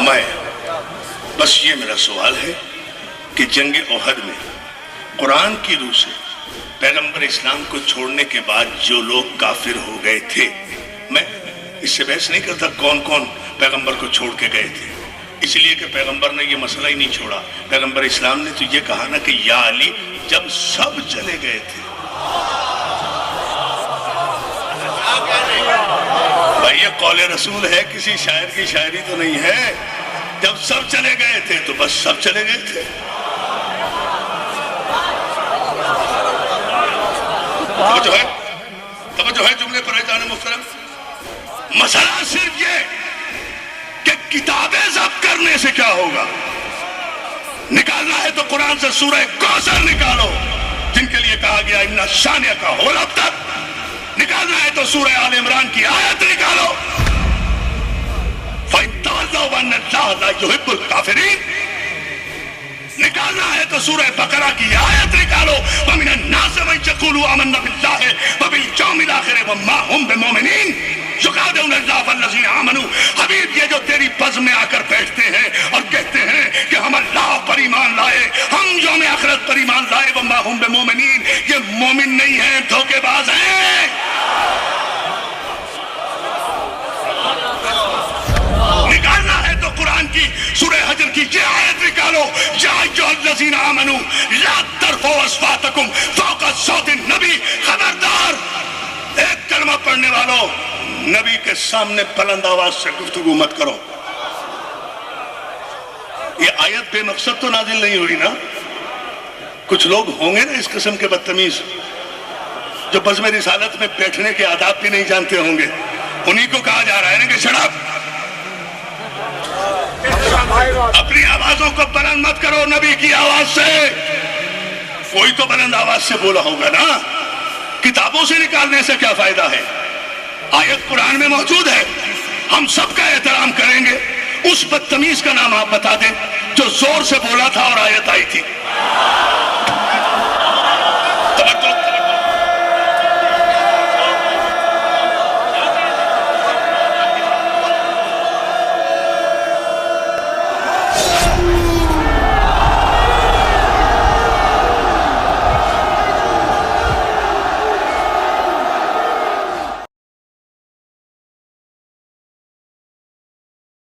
میں بس یہ میرا سوال ہے کہ جنگ احد میں قرآن کی روح سے پیغمبر اسلام کو چھوڑنے کے بعد جو لوگ کافر ہو گئے تھے، میں اس سے بحث نہیں کرتا کون کون پیغمبر کو چھوڑ کے گئے تھے، اس لیے کہ پیغمبر نے یہ مسئلہ ہی نہیں چھوڑا۔ پیغمبر اسلام نے تو یہ کہا نا کہ یا علی جب سب چلے گئے تھے۔ بھائی یہ قول رسول ہے، کسی شاعر کی شاعری تو نہیں ہے۔ جب سب چلے گئے تھے تو بس سب چلے گئے تھے۔ توجہ ہے جملے پر جان محترم۔ مسئلہ صرف یہ کہ کتابیں ضبط کرنے سے کیا ہوگا۔ نکالنا ہے تو قرآن سے سورہ کوثر نکالو جن کے لیے کہا گیا ان شانئک هو الابتر۔ نکالنا ہے تو سورہ آل عمران کی آیت نکالو فَإِن تَوَلَّوْا فَإِنَّ اللَّهَ لَا يُحِبُّ الْكَافِرِينَ۔ نکالنا ہے تو سورہ بقرہ کی آیت نکالو وَمِنَ النَّاسِ مَن يَقُولُ آمَنَّا بِاللَّهِ وَبِالْيَوْمِ الْآخِرِ وَمَا هُمْ بِمُؤْمِنِينَ يُخَادِعُونَ اللَّهَ وَالَّذِينَ آمَنُوا۔ حبیب یہ جو تیری بز میں آ کر بیٹھتے ہیں اور کہتے ہیں کہ ہم اللہ پر ایمان لائے، ہم یوم آخرت پر ایمان لائے، وَمَا هُمْ بِمُؤْمِنِينَ، یہ مومن نہیں ہیں، دھوکے باز ہیں۔ نکالنا ہے تو قرآن کی سورہ حجر کی یہ آیت نکالو یا ایھا الذین آمنوا لا ترفعوا اصواتکم فوق صوت النبی۔ خبردار، ایک کلمہ پڑھنے والوں نبی کے سامنے بلند آواز سے گفتگو مت کرو۔ یہ آیت بے مقصد تو نازل نہیں ہوئی نا؟ کچھ لوگ ہوں گے نا اس قسم کے بدتمیز جو بزم رسالت میں بیٹھنے کے آداب بھی نہیں جانتے ہوں گے، انہی کو کہا جا رہا ہے نا کہ شٹ اپ، اپنی آوازوں کو بلند مت کرو نبی کی آواز سے۔ کوئی تو بلند آواز سے بولا ہوگا نا، کتابوں سے نکالنے سے کیا فائدہ ہے؟ آیت قرآن میں موجود ہے، ہم سب کا احترام کریں گے۔ اس بدتمیز کا نام آپ بتا دیں جو زور سے بولا تھا اور آیت آئی تھی۔